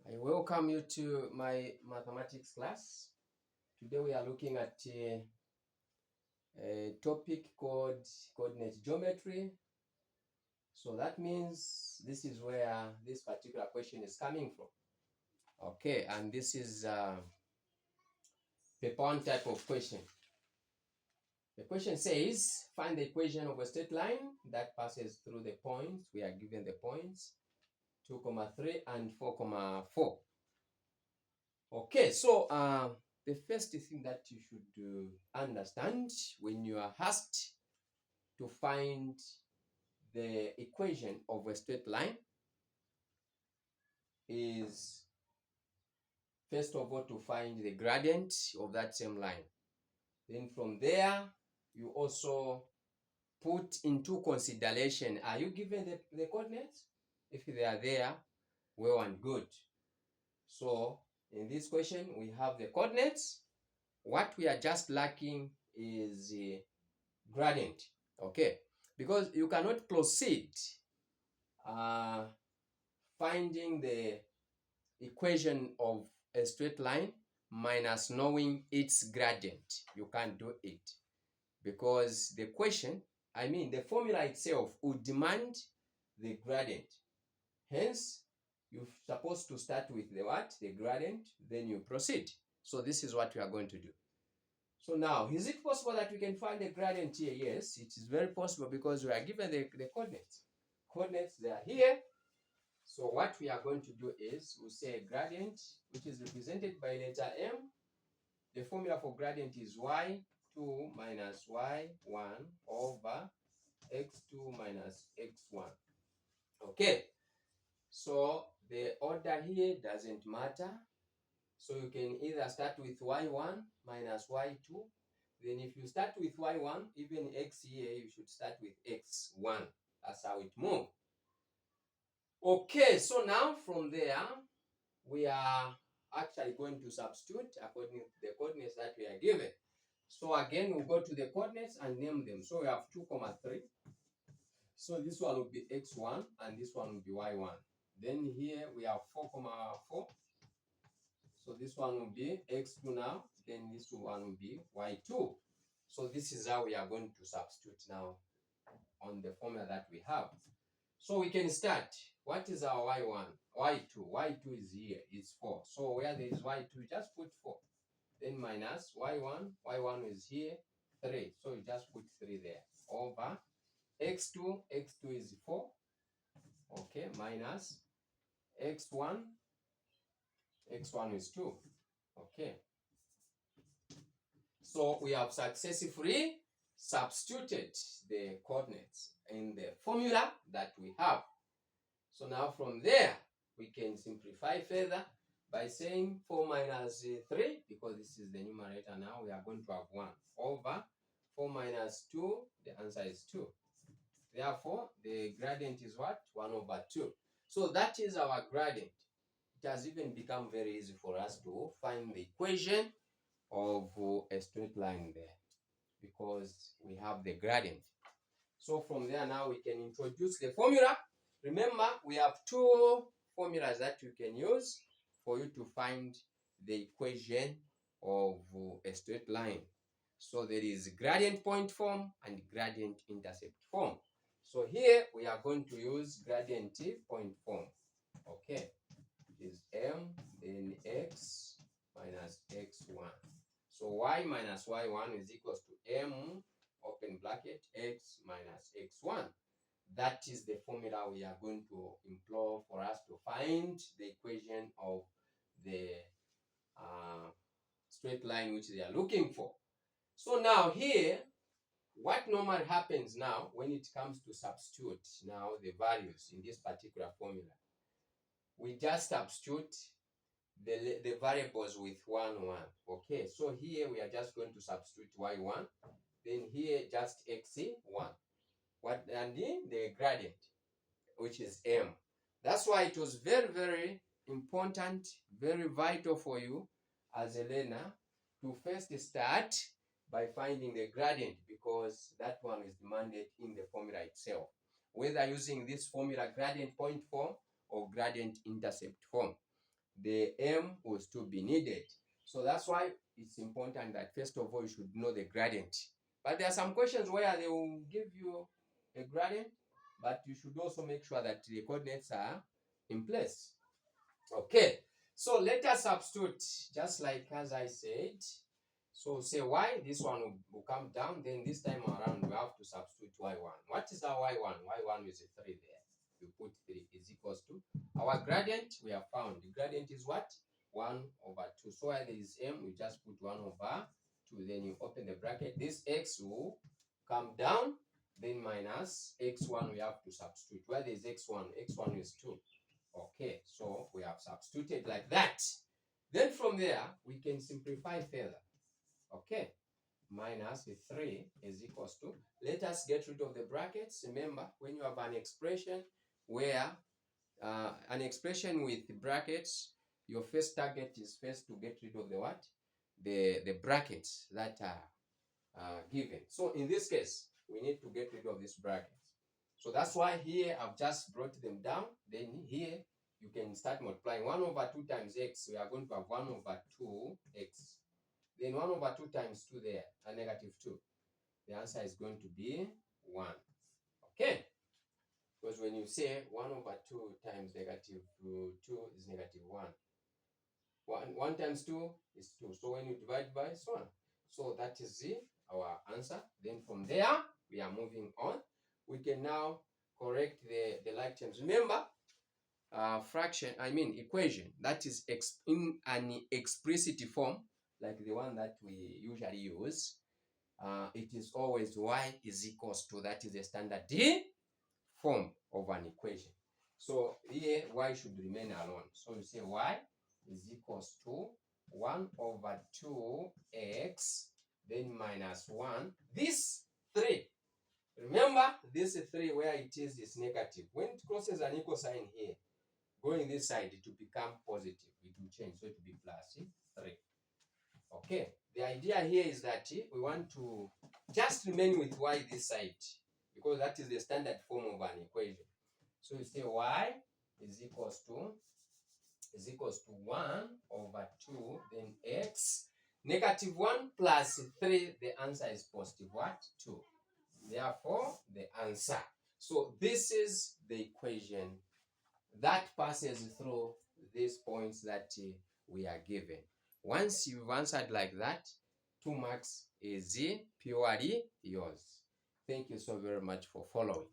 I welcome you to my mathematics class. Today we are looking at a topic called coordinate geometry. So that means this is where this particular question is coming from. Okay, and this is paper 1 type of question. The question says, find the equation of a straight line that passes through the points. We are given the points 2, 3 and 4, 4. Okay, so the first thing that you should understand when you are asked to find the equation of a straight line is first of all to find the gradient of that same line. Then from there, you also put into consideration, are you given the coordinates? If they are there, well and good. So in this question, we have the coordinates. What we are just lacking is gradient. Okay, because you cannot proceed finding the equation of a straight line minus knowing its gradient. You can't do it because the question, the formula itself would demand the gradient. Hence, you're supposed to start with the what? The gradient, then you proceed. So this is what we are going to do. So now, is it possible that we can find the gradient here? Yes, it is very possible because we are given the coordinates. Coordinates, they are here. So what we are going to do is we say gradient, which is represented by letter M. The formula for gradient is y2 minus y1 over x2 minus x1. Okay, so the order here doesn't matter. So you can either start with y1 minus y2. Then if you start with y1, even x here, you should start with x1. That's how it moves. Okay, so now from there, we are actually going to substitute according to the coordinates that we are given. So again, we'll go to the coordinates and name them. So we have 2, 3. So this one will be x1 and this one will be y1. Then here we have 4, 4. So this one will be x2 now. Then this one will be y2. So this is how we are going to substitute now on the formula that we have. So we can start. What is our y1? y2. y2 is here. It's 4. So where there is y2, just put 4. Then minus y1. y1 is here. 3. So you just put 3 there. Over x2. x2 is 4. Okay. Minus x1. x1 is 2. Okay. So we have successfully substituted the coordinates in the formula that we have. So now from there, we can simplify further by saying 4 minus 3, because this is the numerator now, we are going to have 1 over 4 minus 2, the answer is 2. Therefore, the gradient is what? 1 over 2. So that is our gradient. It has even become very easy for us to find the equation of a straight line there because we have the gradient. So from there now we can introduce the formula. Remember, we have 2 formulas that you can use for you to find the equation of a straight line. So there is gradient point form and gradient intercept form. So here we are going to use gradient point form. Okay, it is m then x minus x1. So y minus y1 is equals to m open bracket x minus x1. That is the formula we are going to employ for us to find the equation of the straight line which they are looking for. So now here, what normally happens now when it comes to substitute now the values in this particular formula, we just substitute the variables with 1, 1. Okay, so here we are just going to substitute y1, then here just x1. What and the gradient, which is m. That's why it was very, very important, very vital for you as a learner to first start by finding the gradient, because that one is demanded in the formula itself, whether using this formula gradient point form or gradient intercept form. the M will still be needed. So that's why it's important that first of all you should know the gradient. But there are some questions where they will give you a gradient, but you should also make sure that the coordinates are in place. Okay, so let us substitute just like as I said. So say y, this one will come down, then this time around we have to substitute y1. What is our y1? Y1 is a 3 there. You put 3 is equals to our gradient we have found. The gradient is what? 1 over 2. So where there is m, we just put 1 over 2. Then you open the bracket. This x will come down, then minus x1 we have to substitute. Where there is x1 is 2. Okay, so we have substituted like that. Then from there, we can simplify further. Okay, minus 3 is equals to, let us get rid of the brackets. Remember, when you have an expression where an expression with brackets, your first target is first to get rid of the what? The brackets that are given. So in this case, we need to get rid of these brackets. So that's why here I've just brought them down. Then here you can start multiplying. 1 over 2 times x, we are going to have 1 over 2x. Then 1 over 2 times 2 there, a negative 2. The answer is going to be 1. Okay? Because when you say 1 over 2 times negative 2 is negative 1. 1 times 2 is 2. So when you divide by, it's 1. So that is our answer. Then from there, we are moving on. We can now correct the like terms. Remember, equation that is in an explicit form, like the one that we usually use, it is always y is equals to, that is a standard form of an equation. So here y should remain alone. So you say y is equals to 1 over 2x, then minus 1. This 3. Remember, this 3 where it is negative. When it crosses an equal sign here, going this side, it will become positive. It will change, so it will be plus 3. Okay, the idea here is that we want to just remain with y this side, because that is the standard form of an equation. So you say y is equals to 1 over 2, then x, negative 1 plus 3, the answer is positive what? 2. Therefore, the answer. So this is the equation that passes through these points that we are given. Once you've answered like that, 2 marks is purely yours. Thank you so very much for following.